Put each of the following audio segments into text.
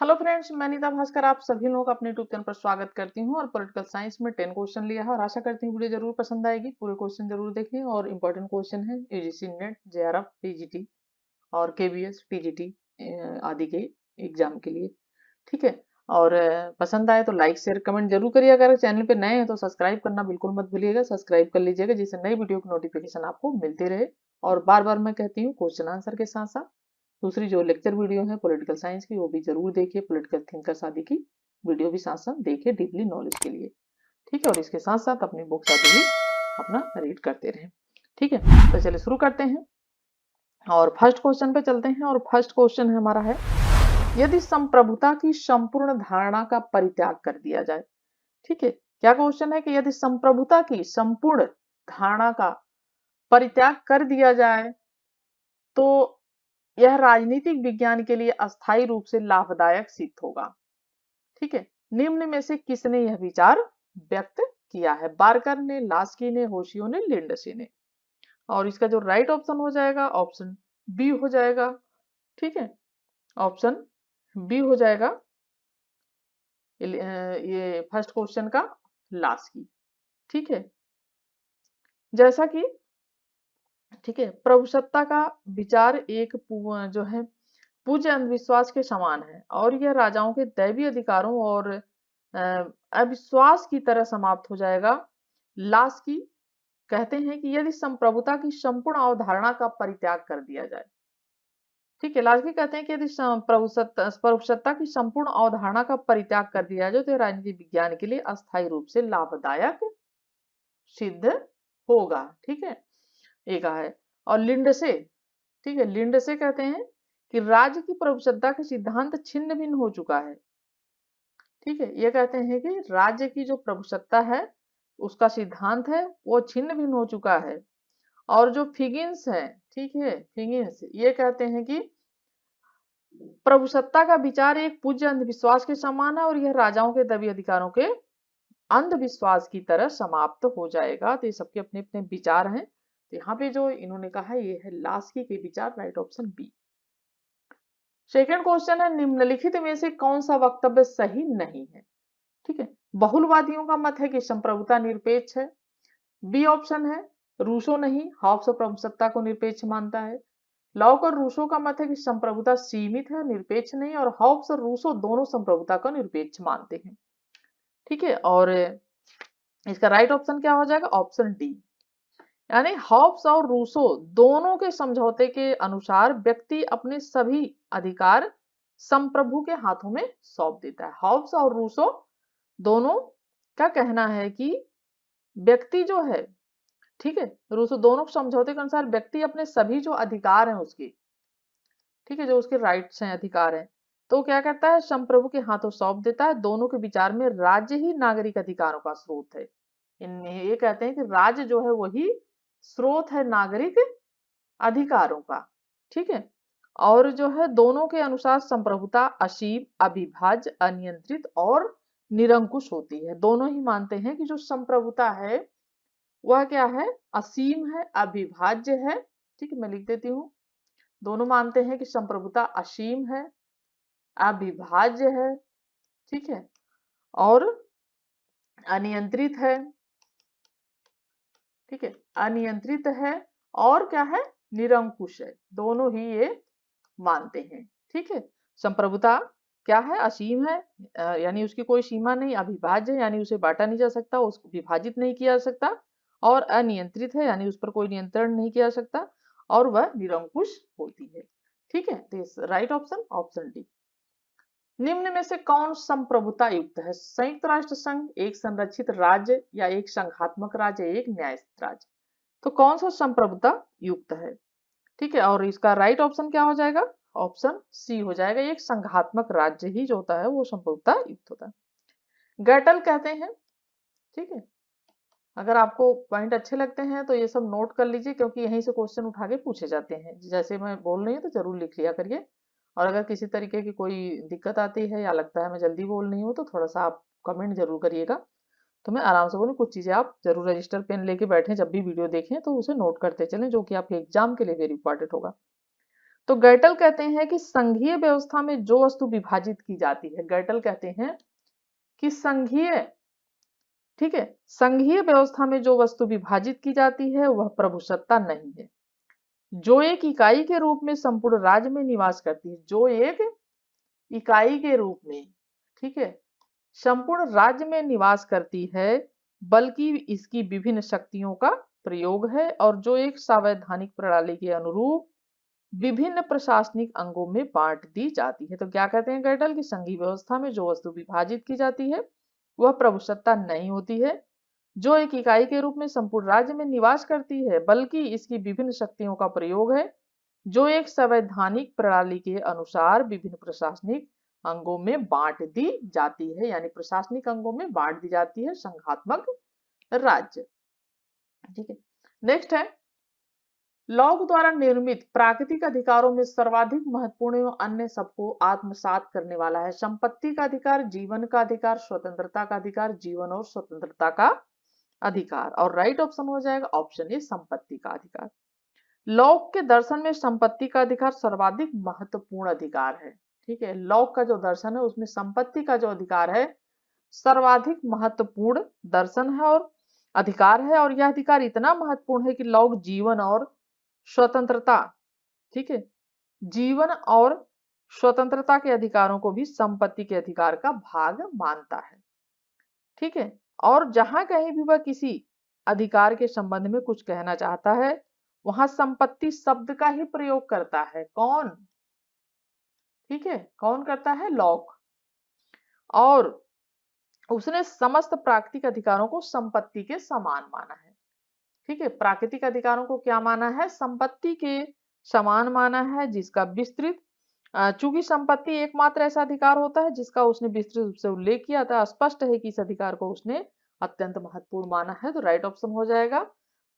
Hello friends, मैं नीता भास्कर आप सभी लोगों का अपने यूट्यूब चैनल पर स्वागत करती हूं और पॉलिटिकल साइंस में 10 क्वेश्चन लिया है और आशा करती हूँ वीडियो जरूर पसंद आएगी। पूरे क्वेश्चन जरूर देखें और इम्पोर्टेंट क्वेश्चन है यूजीसी नेट, जेआरएफ, पीजीटी और केबीएस, टीजीटी आदि के एग्जाम के लिए। ठीक है। और पसंद आए तो लाइक शेयर कमेंट जरूर करिएगा। अगर चैनल पे नए हैं तो सब्सक्राइब करना बिल्कुल मत भूलिएगा, सब्सक्राइब कर लीजिएगा जिससे नई वीडियो की नोटिफिकेशन आपको मिलती रहे। और बार बार मैं कहती हूँ क्वेश्चन आंसर के साथ साथ दूसरी जो लेक्चर वीडियो है पॉलिटिकल साइंस की वो भी जरूर देखिए, पॉलिटिकल थिंकर्स आदि की वीडियो भी साथ साथ देखिए डीपली नॉलेज के लिए। ठीक है। और इसके साथ साथ अपनी बुक्स आदि भी अपना रीड करते रहें। ठीक है, तो चलिए शुरू करते हैं और फर्स्ट क्वेश्चन पे चलते हैं। और फर्स्ट क्वेश्चन है हमारा है, यदि संप्रभुता की संपूर्ण धारणा का परित्याग कर दिया जाए। ठीक है, क्या क्वेश्चन है कि यदि संप्रभुता की संपूर्ण धारणा का परित्याग कर दिया जाए तो यह राजनीतिक विज्ञान के लिए अस्थायी रूप से लाभदायक सिद्ध होगा। ठीक है, निम्न में से किसने यह विचार व्यक्त किया है? बार्कर ने, लास्की ने, होशियो ने, लिंडसे ने। और इसका जो राइट ऑप्शन हो जाएगा ऑप्शन बी हो जाएगा। ठीक है, ऑप्शन बी हो जाएगा ये फर्स्ट क्वेश्चन का लास्की। ठीक है, जैसा कि ठीक है, प्रभुसत्ता का विचार एक जो है पूज्य अंधविश्वास के समान है और यह राजाओं के दैवीय अधिकारों और अविश्वास की तरह समाप्त हो जाएगा। लास्की कहते हैं कि यदि संप्रभुता की संपूर्ण अवधारणा का परित्याग कर दिया जाए। ठीक है, लास्की कहते हैं कि यदि प्रभुसत्ता की संपूर्ण अवधारणा का परित्याग कर दिया जाए तो राजनीति विज्ञान के लिए अस्थायी रूप से लाभदायक सिद्ध होगा। ठीक है, एक है। और लिंडसे, ठीक है, लिंडसे कहते हैं कि राज्य की प्रभुसत्ता का सिद्धांत छिन्न भिन्न हो चुका है। ठीक है, ये कहते हैं कि राज्य की जो प्रभुसत्ता है उसका सिद्धांत है वो छिन्न भिन्न हो चुका है। और जो फिगिंस है, ठीक है, फिगिंस ये कहते हैं कि प्रभुसत्ता का विचार एक पूज्य अंधविश्वास के समान है और यह राजाओं के दैवीय अधिकारों के अंधविश्वास की तरह समाप्त हो जाएगा। तो ये सबके अपने अपने विचार हैं। तो यहाँ पे जो इन्होंने कहा ये है लास्की के विचार, right option B. Second question है, निम्नलिखित में से कौन सा वक्तव्य सही नहीं है? ठीक है, बहुलवादियों का मत है कि संप्रभुता निरपेक्ष है। बी ऑप्शन है रूसो नहीं, हॉब्स प्रभुसत्ता को निरपेक्ष मानता है। लॉक और रूसो का मत है कि संप्रभुता सीमित है, निरपेक्ष नहीं, और हॉब्स और रूसो दोनों संप्रभुता को निरपेक्ष मानते हैं। ठीक है, और इसका राइट ऑप्शन क्या हो जाएगा? ऑप्शन डी, यानी हॉब्स और रूसो दोनों के समझौते के अनुसार व्यक्ति अपने सभी अधिकार संप्रभु के हाथों में सौंप देता है। हॉब्स और रूसो दोनों का कहना है कि व्यक्ति जो है, ठीक है, रूसो दोनों समझौते के अनुसार व्यक्ति अपने सभी जो अधिकार हैं उसके, ठीक है, जो उसके राइट्स हैं, अधिकार हैं, तो क्या करता है? संप्रभु के हाथों सौंप देता है। दोनों के विचार में राज्य ही नागरिक अधिकारों का स्रोत है। ये कहते हैं कि राज्य जो है वही स्रोत है नागरिक अधिकारों का। ठीक है, और जो है दोनों के अनुसार संप्रभुता असीम, अविभाज्य, अनियंत्रित और निरंकुश होती है। दोनों ही मानते हैं कि जो संप्रभुता है वह क्या है? असीम है, अविभाज्य है। ठीक है, मैं लिख देती हूँ। दोनों मानते हैं कि संप्रभुता असीम है, अविभाज्य है, ठीक है, और अनियंत्रित है। ठीक है, अनियंत्रित है और क्या है? निरंकुश है। दोनों ही ये मानते हैं। ठीक है, संप्रभुता क्या है? असीम है, यानी उसकी कोई सीमा नहीं। अविभाज्य है, यानी उसे बांटा नहीं जा सकता, उसको विभाजित नहीं किया जा सकता। और अनियंत्रित है, यानी उस पर कोई नियंत्रण नहीं किया जा सकता। और वह निरंकुश होती है। ठीक है, तो राइट ऑप्शन ऑप्शन डी। निम्न में से कौन संप्रभुता युक्त है? संयुक्त राष्ट्र संघ, एक संरक्षित राज्य, या एक संघात्मक राज्य, एक न्यायस्थ राज्य। तो कौन सा संप्रभुता युक्त है? ठीक है, और इसका राइट ऑप्शन क्या हो जाएगा? ऑप्शन सी हो जाएगा। एक संघात्मक राज्य ही जो होता है वो संप्रभुता युक्त होता है। गैटल कहते हैं, ठीक है, अगर आपको पॉइंट अच्छे लगते हैं तो ये सब नोट कर लीजिए क्योंकि यहीं से क्वेश्चन उठा के पूछे जाते हैं। जैसे मैं बोल रही हूँ तो जरूर लिख लिया करिए। और अगर किसी तरीके की कोई दिक्कत आती है या लगता है मैं जल्दी बोल रही हूँ तो थोड़ा सा आप कमेंट जरूर करिएगा, तो मैं आराम से बोलूँ। कुछ चीजें आप जरूर रजिस्टर पेन लेके बैठे, जब भी वीडियो देखें तो उसे नोट करते चलें, जो कि आपके एग्जाम के लिए वेरी इंपॉर्टेंट होगा। तो गर्टल कहते हैं कि संघीय व्यवस्था में जो वस्तु विभाजित की जाती है, गर्टल कहते हैं कि संघीय, ठीक है, संघीय व्यवस्था में जो वस्तु विभाजित की जाती है वह प्रभुसत्ता नहीं है। जो एक इकाई के रूप में संपूर्ण राज्य में निवास करती है, जो एक इकाई के रूप में, ठीक है, संपूर्ण राज्य में निवास करती है, बल्कि इसकी विभिन्न शक्तियों का प्रयोग है, और जो एक संवैधानिक प्रणाली के अनुरूप विभिन्न प्रशासनिक अंगों में बांट दी जाती है। तो क्या कहते हैं गर्टल की संघीय व्यवस्था में जो वस्तु विभाजित की जाती है वह प्रभुसत्ता नहीं होती है, जो एक इकाई के रूप में संपूर्ण राज्य में निवास करती है, बल्कि इसकी विभिन्न शक्तियों का प्रयोग है, जो एक संवैधानिक प्रणाली के अनुसार विभिन्न प्रशासनिक अंगों में बांट दी जाती है, यानी प्रशासनिक अंगों में बांट दी जाती है संघात्मक राज्य। ठीक है, नेक्स्ट है लॉग द्वारा निर्मित प्राकृतिक अधिकारों में सर्वाधिक महत्वपूर्ण एवं अन्य सबको आत्मसात करने वाला है संपत्ति का अधिकार, जीवन का अधिकार, स्वतंत्रता का अधिकार, जीवन और स्वतंत्रता का अधिकार। और राइट ऑप्शन हो जाएगा ऑप्शन ए संपत्ति का अधिकार। लॉक के दर्शन में संपत्ति का अधिकार सर्वाधिक महत्वपूर्ण अधिकार है। ठीक है, लॉक का जो दर्शन है उसमें संपत्ति का जो अधिकार है सर्वाधिक महत्वपूर्ण दर्शन है और अधिकार है, और यह अधिकार इतना महत्वपूर्ण है कि लॉक जीवन और स्वतंत्रता, ठीक है, जीवन और स्वतंत्रता के अधिकारों को भी संपत्ति के अधिकार का भाग मानता है। ठीक है, और जहां कहीं भी वह किसी अधिकार के संबंध में कुछ कहना चाहता है वहां संपत्ति शब्द का ही प्रयोग करता है। कौन? ठीक है, कौन करता है? लॉक। और उसने समस्त प्राकृतिक अधिकारों को संपत्ति के समान माना है। ठीक है, प्राकृतिक अधिकारों को क्या माना है? संपत्ति के समान माना है, जिसका विस्तृत, चूंकि संपत्ति एकमात्र ऐसा अधिकार होता है जिसका उसने विस्तृत रूप से उल्लेख किया था, स्पष्ट है कि इस अधिकार को उसने अत्यंत महत्वपूर्ण माना है। तो राइट ऑप्शन हो जाएगा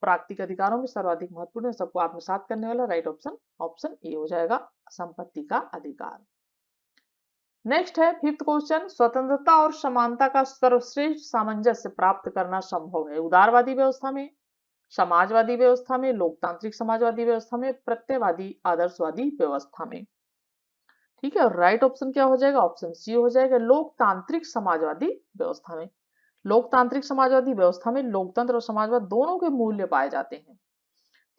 प्राकृतिक अधिकारों में सर्वाधिक महत्वपूर्ण सबको आत्मसात करने वाला राइट ऑप्शन ऑप्शन ए हो जाएगा, संपत्ति का अधिकार। नेक्स्ट है फिफ्थ क्वेश्चन, स्वतंत्रता और समानता का सर्वश्रेष्ठ सामंजस्य प्राप्त करना संभव है उदारवादी व्यवस्था में, समाजवादी व्यवस्था में, लोकतांत्रिक समाजवादी व्यवस्था में, प्रत्ययवादी आदर्शवादी व्यवस्था में। ठीक है, और राइट ऑप्शन क्या हो जाएगा? ऑप्शन सी हो जाएगा, लोकतांत्रिक समाजवादी व्यवस्था में। लोकतांत्रिक समाजवादी व्यवस्था में लोकतंत्र और समाजवाद दोनों के मूल्य पाए जाते हैं।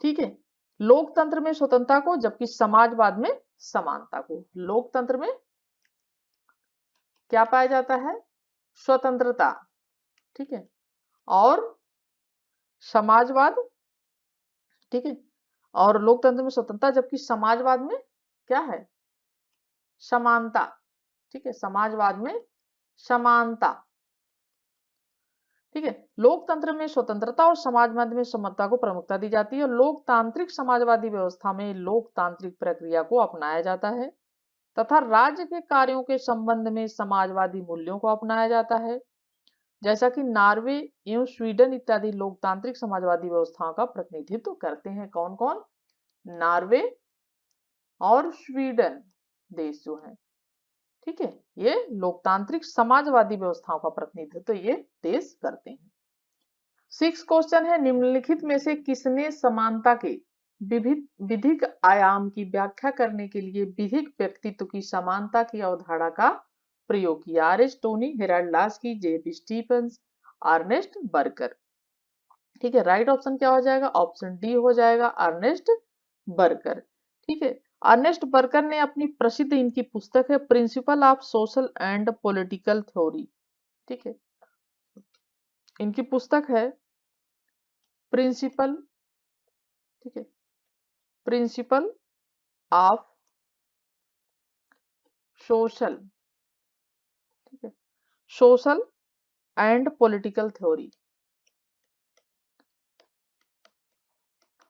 ठीक है, लोकतंत्र में स्वतंत्रता को, जबकि समाजवाद में समानता को। लोकतंत्र में क्या पाया जाता है? स्वतंत्रता। ठीक है, और समाजवाद, ठीक है, और लोकतंत्र में स्वतंत्रता, जबकि समाजवाद में क्या है? समानता। ठीक है, समाजवाद में समानता। ठीक है, लोकतंत्र में स्वतंत्रता और समाजवाद में समानता को प्रमुखता दी जाती है। लोकतांत्रिक समाजवादी व्यवस्था में लोकतांत्रिक प्रक्रिया को अपनाया जाता है तथा राज्य के कार्यों के संबंध में समाजवादी मूल्यों को अपनाया जाता है, जैसा कि नॉर्वे एवं स्वीडन इत्यादि लोकतांत्रिक समाजवादी व्यवस्थाओं का प्रतिनिधित्व करते हैं। कौन कौन? नॉर्वे और स्वीडन देश जो है, ठीक है, ये लोकतांत्रिक समाजवादी व्यवस्थाओं का प्रतिनिधित्व ये देश करते हैं। सिक्स क्वेश्चन है, निम्नलिखित में से किसने समानता के विधिक आयाम की व्याख्या करने के लिए विधिक व्यक्तित्व की समानता की अवधारणा का प्रयोग किया? अरिस्टोनी, हेराल्ड लास्की, जेब स्टीफेंस, अर्नेस्ट बर्गर। ठीक है, राइट ऑप्शन क्या हो जाएगा? ऑप्शन डी हो जाएगा, अर्नेस्ट बर्गर। ठीक है, अर्नेस्ट बर्गर ने अपनी प्रसिद्ध इनकी पुस्तक है principle of social and political theory. ठीक है, इनकी पुस्तक है प्रिंसिपल, ठीक है, प्रिंसिपल ऑफ सोशल, ठीक है, सोशल एंड पॉलिटिकल थ्योरी।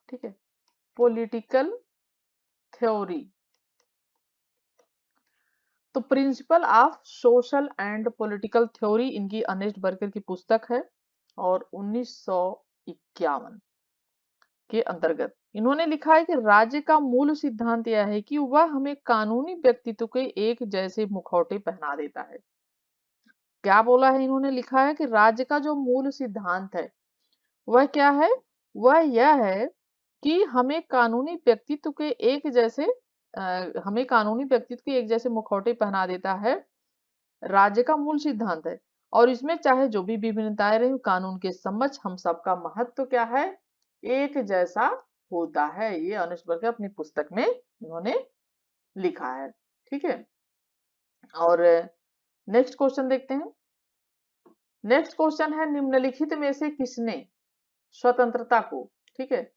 ठीक है, पॉलिटिकल थ्योरी। तो principle of social and political theory इनकी अर्नेस्ट बर्गर की पुस्तक है, और 1951 के अंतर्गत इन्होंने लिखा है कि राज्य का मूल सिद्धांत यह है कि वह हमें कानूनी व्यक्तित्व के एक जैसे मुखौटे पहना देता है। क्या बोला है इन्होंने? लिखा है कि राज्य का जो मूल सिद्धांत है वह क्या है? वह यह है कि हमें कानूनी व्यक्तित्व के एक जैसे हमें कानूनी व्यक्तित्व के एक जैसे मुखौटे पहना देता है, राज्य का मूल सिद्धांत है। और इसमें चाहे जो भी विभिन्नताएं रही, कानून के समक्ष हम सबका महत्व क्या है, एक जैसा होता है। ये अर्नेस्ट बर्गर अपनी पुस्तक में इन्होंने लिखा है। ठीक है, और नेक्स्ट क्वेश्चन देखते हैं। नेक्स्ट क्वेश्चन है, निम्नलिखित में से किसने स्वतंत्रता को, ठीक है,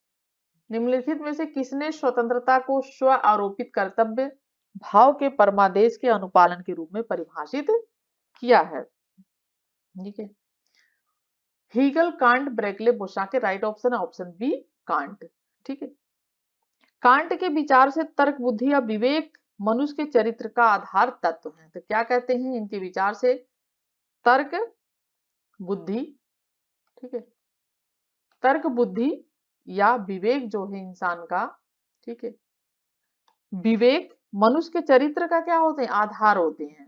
निम्नलिखित में से किसने स्वतंत्रता को स्व आरोपित कर्तव्य भाव के परमादेश के अनुपालन के रूप में परिभाषित किया है? ठीक है, हीगल, कांट, ब्रेकले, बोसाके। राइट ऑप्शन है ऑप्शन बी, कांट। ठीक है, कांट के विचार से तर्क, बुद्धि या विवेक मनुष्य के चरित्र का आधार तत्व है। तो क्या कहते हैं इनके विचार से, तर्क, बुद्धि, ठीक है, तर्क, बुद्धि या विवेक जो है इंसान का, ठीक है, विवेक मनुष्य के चरित्र का क्या होते हैं, आधार होते हैं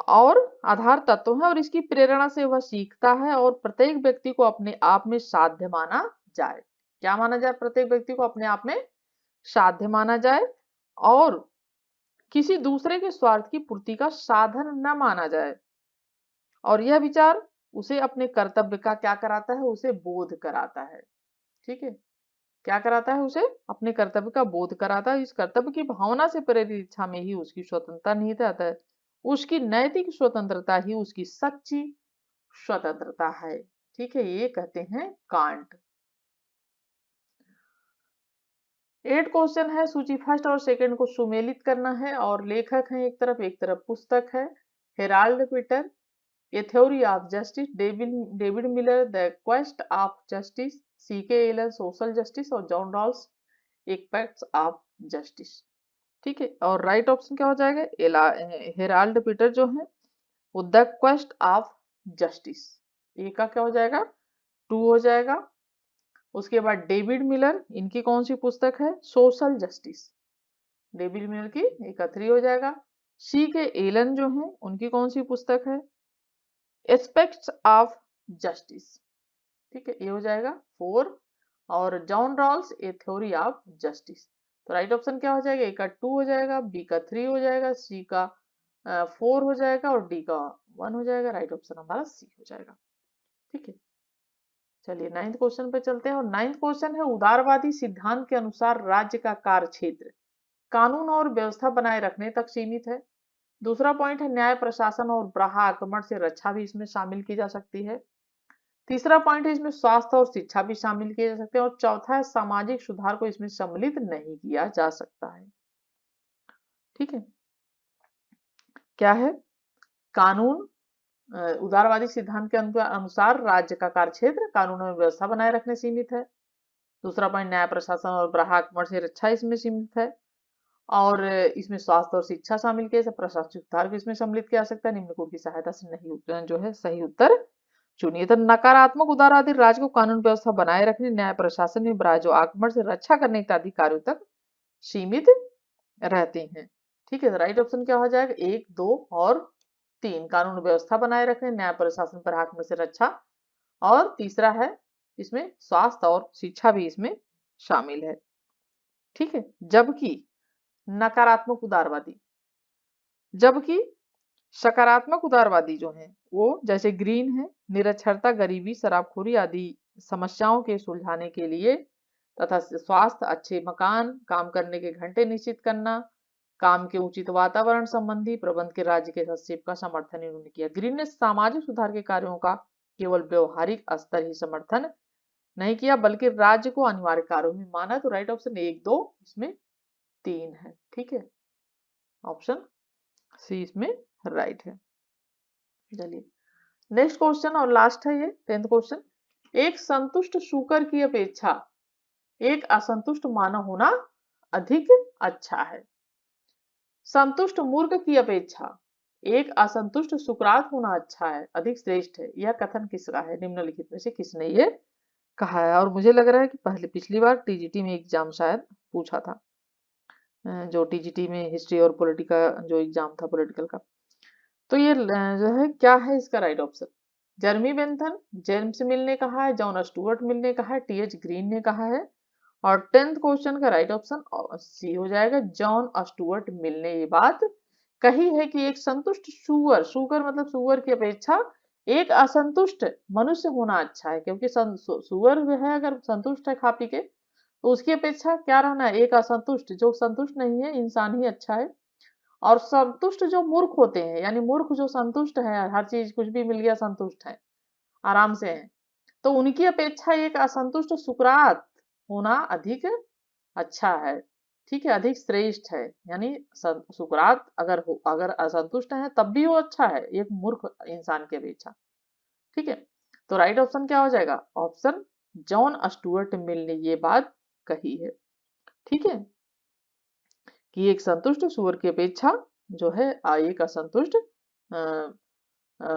और आधार तत्व है, और इसकी प्रेरणा से वह सीखता है और प्रत्येक व्यक्ति को अपने आप में साध्य माना जाए। क्या माना जाए, प्रत्येक व्यक्ति को अपने आप में साध्य माना जाए और किसी दूसरे के स्वार्थ की पूर्ति का साधन न माना जाए। और यह विचार उसे अपने कर्तव्य का क्या कराता है, उसे बोध कराता है। ठीक है, क्या कराता है, उसे अपने कर्तव्य का बोध कराता है। इस कर्तव्य की भावना से प्रेरित इच्छा में ही उसकी स्वतंत्रता निहित है। उसकी नैतिक स्वतंत्रता ही उसकी सच्ची स्वतंत्रता है। ठीक है, ये कहते हैं कांट। 8 क्वेश्चन है, सूची फर्स्ट और सेकंड को सुमेलित करना है और लेखक है एक तरफ पुस्तक है। Harold Peter, a theory of justice, David Miller, the quest of justice, CK Allen, social justice, और John Rawls, expects of justice. ठीक है, और राइट ऑप्शन क्या हो जाएगा, हेराल्ड पीटर जो है वो द क्वेस्ट ऑफ जस्टिस, ये का क्या हो जाएगा, 2 हो जाएगा। उसके बाद डेविड मिलर, इनकी कौन सी पुस्तक है, सोशल जस्टिस, डेविड मिलर की एक 3 हो जाएगा। सी के एलन जो है उनकी कौन सी पुस्तक है, एस्पेक्ट्स ऑफ जस्टिस, ठीक है, ये हो जाएगा 4। और John Rawls, a theory of justice. तो राइट ऑप्शन क्या हो जाएगा, ए का 2 हो जाएगा, बी का 3 हो जाएगा, सी का 4 हो जाएगा और डी का 1 हो जाएगा। राइट ऑप्शन हमारा सी हो जाएगा। ठीक है, चलिए 9th क्वेश्चन पे चलते हैं। और 9th क्वेश्चन है, उदारवादी सिद्धांत के अनुसार राज्य का कार्य क्षेत्र कानून और व्यवस्था बनाए रखने तक सीमित है। दूसरा पॉइंट है, न्याय प्रशासन और बाह्य आक्रमण से रक्षा भी इसमें शामिल की जा सकती है। तीसरा पॉइंट है, इसमें स्वास्थ्य और शिक्षा भी शामिल किए जा सकते हैं। और चौथा है, सामाजिक सुधार को इसमें सम्मिलित नहीं किया जा सकता है। ठीक है, क्या है, कानून, उदारवादी सिद्धांत के अनुसार राज्य का कार्य क्षेत्र कानून और व्यवस्था बनाए रखने सीमित है। दूसरा पॉइंट, न्याय प्रशासन और बाह्य आक्रमण से रक्षा इसमें सीमित है। और इसमें स्वास्थ्य और शिक्षा शामिल किया, प्रशासनिक सुधार भी इसमें सम्मिलित किया जा सकता है। निम्न कोड की सहायता से नहीं जो है सही उत्तर चुनिए। तो नकारात्मक उदारवादी राज्य को कानून व्यवस्था बनाए रखने, न्याय प्रशासन में जो आक्रमण से रक्षा करने इत्यादि कार्यों तक सीमित रहते हैं। ठीक है, तो राइट ऑप्शन क्या हो जाएगा, 1, 2 और 3, कानून व्यवस्था बनाए रखने, न्याय प्रशासन पर आक्रमण से रक्षा, और तीसरा है इसमें स्वास्थ्य और शिक्षा भी इसमें शामिल है। ठीक है, जबकि नकारात्मक उदारवादी, जबकि सकारात्मक उदारवादी जो है वो जैसे ग्रीन है, निरक्षरता, गरीबी, शराबखोरी आदि समस्याओं के सुलझाने के लिए तथा स्वास्थ्य, अच्छे मकान, काम करने के घंटे निश्चित करना, काम के उचित वातावरण संबंधी प्रबंध के राज्य के हस्तक्षेप का समर्थन इन्होंने किया। ग्रीन ने सामाजिक सुधार के कार्यों का केवल व्यवहारिक स्तर ही समर्थन नहीं किया बल्कि राज्य को अनिवार्य कार्यों में माना। तो राइट ऑप्शन 1, 2 इसमें 3 है। ठीक है, ऑप्शन सी इसमें राइट है। चलिए नेक्स्ट क्वेश्चन और लास्ट है ये 10th क्वेश्चन, एक संतुष्ट शूकर की अपेक्षा एक असंतुष्ट मानव होना अधिक अच्छा है। संतुष्ट मूर्ख की अपेक्षा एक असंतुष्ट सुकरात होना अच्छा है, अधिक श्रेष्ठ है। यह कथन किसका है, निम्नलिखित में से किसने ये कहा है? और मुझे लग रहा है कि पिछली बार टीजीटी में एग्जाम शायद पूछा था, जो टीजीटी में हिस्ट्री और पॉलिटिका जो एग्जाम था पॉलिटिकल का। तो ये जो है क्या है इसका राइट ऑप्शन, जर्मी बेंथन, जेम्स मिल ने कहा है, जॉन स्टुअर्ट मिल ने कहा है, टीएच ग्रीन ने कहा है, और 10th क्वेश्चन का राइट ऑप्शन सी हो जाएगा। जॉन स्टुअर्ट मिल ने ये बात कही है कि एक संतुष्ट सुअर, सुअर मतलब सुअर की अपेक्षा एक असंतुष्ट मनुष्य होना अच्छा है, क्योंकि सुअर जो है अगर संतुष्ट है खा पी के तो उसकी अपेक्षा क्या रहना है, एक असंतुष्ट, जो संतुष्ट नहीं है इंसान ही अच्छा है। और संतुष्ट जो मूर्ख होते हैं, यानी मूर्ख जो संतुष्ट है, हर चीज कुछ भी मिल गया संतुष्ट है, आराम से है, तो उनकी अपेक्षा एक असंतुष्ट सुकरात होना अधिक अच्छा है। ठीक है, अधिक श्रेष्ठ है। यानी सुकरात अगर असंतुष्ट है तब भी वो अच्छा है एक मूर्ख इंसान की अपेक्षा। ठीक है, तो राइट ऑप्शन क्या हो जाएगा, ऑप्शन जॉन स्टुअर्ट मिल ने ये बात कही है। ठीक है, कि एक संतुष्ट सुअर की अपेक्षा जो है एक असंतुष्ट अ,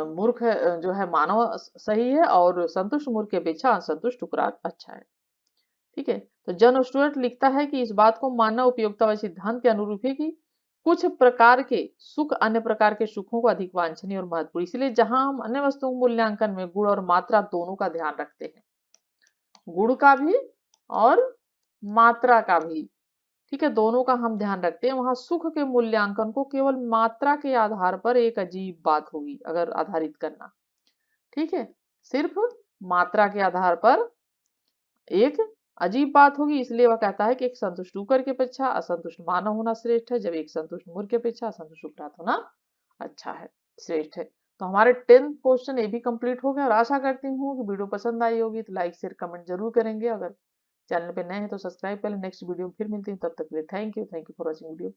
मूर्ख जो है मानव सही है, और संतुष्ट मूर्ख की अपेक्षा असंतुष्ट टुकड़ा अच्छा है। ठीक है, तो जॉन स्टुअर्ट लिखता है कि इस बात को मानना उपयोगितावादी सिद्धांत के अनुरूप है कि कुछ प्रकार के सुख अन्य प्रकार के सुखों को अधिक वांछनीय और महत्वपूर्ण, इसलिए जहां हम अन्य वस्तुओं के मूल्यांकन में गुण और मात्रा दोनों का ध्यान रखते हैं, गुण का भी और मात्रा का भी, ठीक है, दोनों का हम ध्यान रखते हैं, वहां सुख के मूल्यांकन को केवल मात्रा के आधार पर एक अजीब बात होगी अगर आधारित करना। ठीक है, सिर्फ मात्रा के आधार पर एक अजीब बात होगी, इसलिए वह कहता है कि एक संतुष्ट डुक्कर की अपेक्षा असंतुष्ट मानव होना श्रेष्ठ है, जब एक संतुष्ट मूर्ख की अपेक्षा असंतुष्ट शुक्रात होना अच्छा है, श्रेष्ठ है। तो हमारे 10th क्वेश्चन ये भी कंप्लीट हो गया, और आशा करती हूँ कि वीडियो पसंद आई होगी, तो लाइक शेयर कमेंट जरूर करेंगे। अगर चैनल पे नए हैं तो सब्सक्राइब कर लें। नेक्स्ट वीडियो में फिर मिलती हैं, तब तक के लिए thank you for watching video.